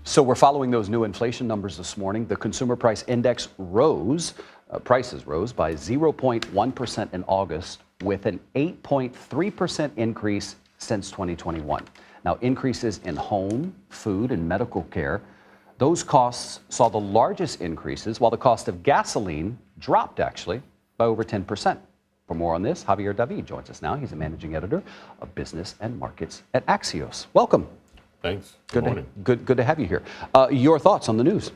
So we're following those new inflation numbers this morning. The consumer price index rose, prices rose by 0.1% in August, with an 8.3% increase since 2021. Now, increases in home, food, and medical care, those costs saw the largest increases, while the cost of gasoline dropped actually by over 10%. For more on this, Javier David joins us now. He's a managing editor of business and markets at Axios. Welcome. Thanks. Good morning. Good to have you here. Your thoughts on the news?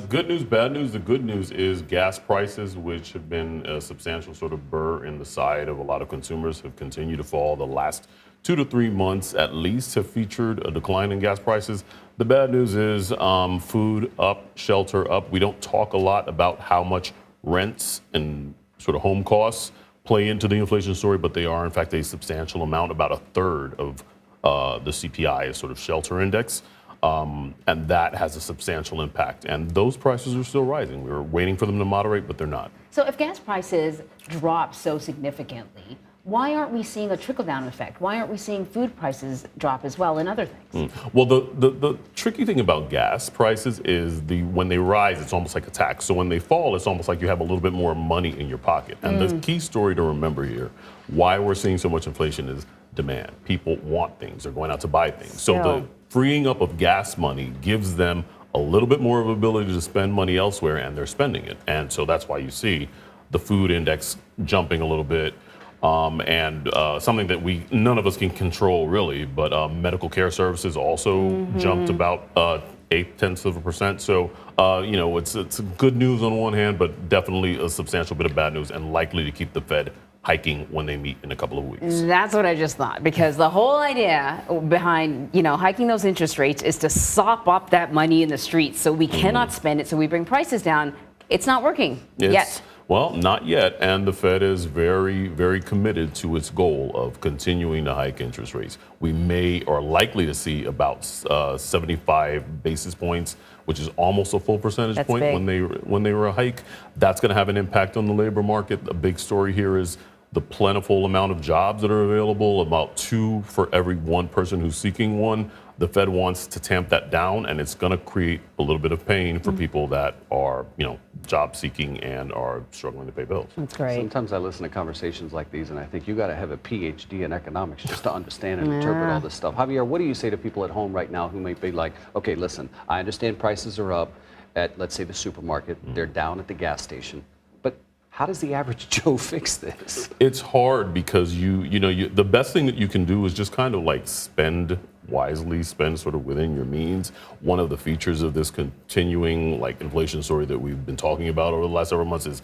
Good news, bad news. The good news is gas prices, which have been a substantial sort of burr in the side of a lot of consumers, have continued to fall. The last 2 to 3 months at least have featured a decline in gas prices. The bad news is food up, shelter up. We don't talk a lot about how much rents and sort of home costs play into the inflation story, but they are in fact a substantial amount. About a third of the CPI is sort of shelter index, and that has a substantial impact. And those prices are still rising. We were waiting for them to moderate, but they're not. So if gas prices drop so significantly, why aren't we seeing a trickle-down effect? Why aren't we seeing food prices drop as well and other things? Well, the tricky thing about gas prices is when they rise, it's almost like a tax. So when they fall, it's almost like you have a little bit more money in your pocket. And the key story to remember here, why we're seeing so much inflation, is demand. People want things. They're going out to buy things. So the freeing up of gas money gives them a little bit more of ability to spend money elsewhere, and they're spending it. And so that's why you see the food index jumping a little bit. And something that none of us can control really, but medical care services also jumped about 0.8%. So it's good news on one hand, but definitely a substantial bit of bad news, and likely to keep the Fed hiking when they meet in a couple of weeks. That's what I just thought, because the whole idea behind hiking those interest rates is to sop up that money in the streets, so we cannot spend it, so we bring prices down. It's not working yet. Well, not yet, and the Fed is very, very committed to its goal of continuing to hike interest rates. We are likely to see about 75 basis points, which is almost a full percentage point when they were a hike. That's going to have an impact on the labor market. A big story here is the plentiful amount of jobs that are available, about 2 for every 1 person who's seeking one. The Fed wants to tamp that down, and it's going to create a little bit of pain for people that are, job seeking and are struggling to pay bills. That's great. Sometimes I listen to conversations like these, and I think you got to have a PhD in economics just to understand and interpret all this stuff. Javier, what do you say to people at home right now who may be like, okay, listen, I understand prices are up at, let's say, the supermarket. They're down at the gas station. But how does the average Joe fix this? It's hard because the best thing that you can do is just kind of like spend wisely, spend sort of within your means. One of the features of this continuing inflation story that we've been talking about over the last several months is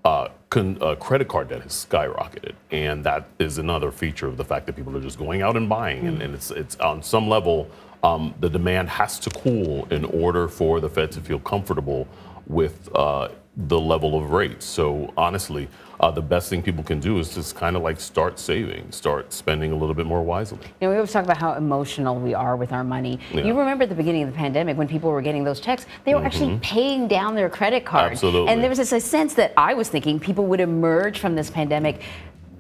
credit card debt has skyrocketed, and that is another feature of the fact that people are just going out and buying, and it's on some level the demand has to cool in order for the Fed to feel comfortable with the level of rates. So honestly, the best thing people can do is just kind of start saving, start spending a little bit more wisely. We always talk about how emotional we are with our money. Yeah. You remember at the beginning of the pandemic when people were getting those checks, they were actually paying down their credit card. Absolutely. And there was this sense that I was thinking people would emerge from this pandemic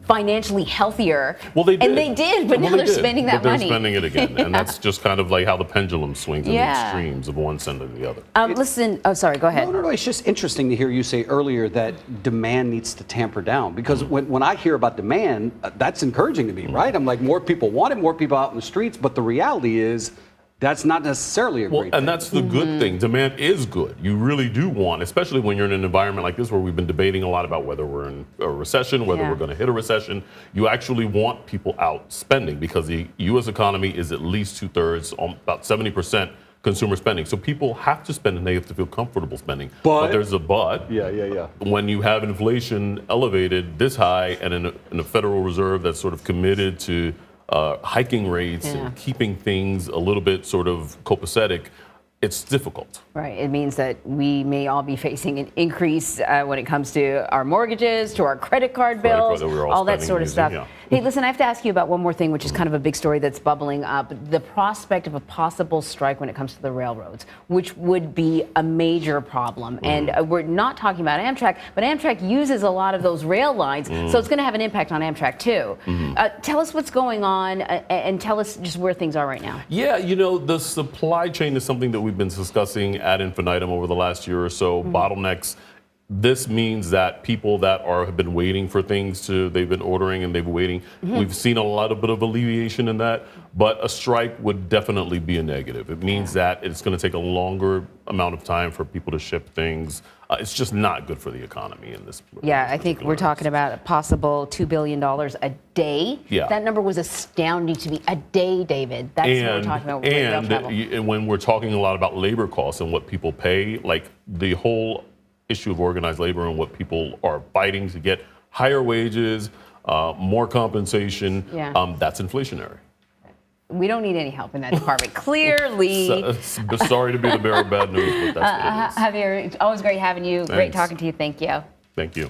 financially healthier. Well, they did. And they did, but now they're spending that money. They're spending it again. And that's just kind of like how the pendulum swings in the extremes of one side to the other. Listen, sorry, go ahead. No, it's just interesting to hear you say earlier that demand needs to tamper down, because when I hear about demand, that's encouraging to me, right? I'm like, more people want it, more people out in the streets, but the reality is that's not necessarily a great thing. And that's the good thing. Demand is good. You really do want, especially when you're in an environment like this where we've been debating a lot about whether we're in a recession, whether we're going to hit a recession. You actually want people out spending, because the U.S. economy is at least 2/3, about 70% consumer spending. So people have to spend, and they have to feel comfortable spending. But there's a but. Yeah. When you have inflation elevated this high and in a Federal Reserve that's sort of committed to hiking rates and keeping things a little bit sort of copacetic, it's difficult. Right. It means that we may all be facing an increase when it comes to our mortgages, to our credit card bills, all that sort of stuff. Hey, listen, I have to ask you about one more thing, which is kind of a big story that's bubbling up. The prospect of a possible strike when it comes to the railroads, which would be a major problem. And we're not talking about Amtrak, but Amtrak uses a lot of those rail lines, so it's going to have an impact on Amtrak too. Tell us what's going on and tell us just where things are right now. Yeah, you know, the supply chain is something that we've been discussing ad infinitum over the last year or so. Bottlenecks. This means that people that have been waiting for things they've been ordering and they've been waiting. We've seen a bit of alleviation in that, but a strike would definitely be a negative. It means that it's going to take a longer amount of time for people to ship things. It's just not good for the economy in this. Yeah, I think we're talking about a possible $2 billion a day. Yeah. That number was astounding to me. A day, David. That's what we're talking about with rail travel. And when we're talking a lot about labor costs and what people pay, like the whole issue of organized labor and what people are fighting to get higher wages, more compensation, that's inflationary. We don't need any help in that department, clearly. Sorry to be the bearer of bad news, but that's what it is. Javier, it's always great having you. Thanks. Great talking to you. Thank you. Thank you.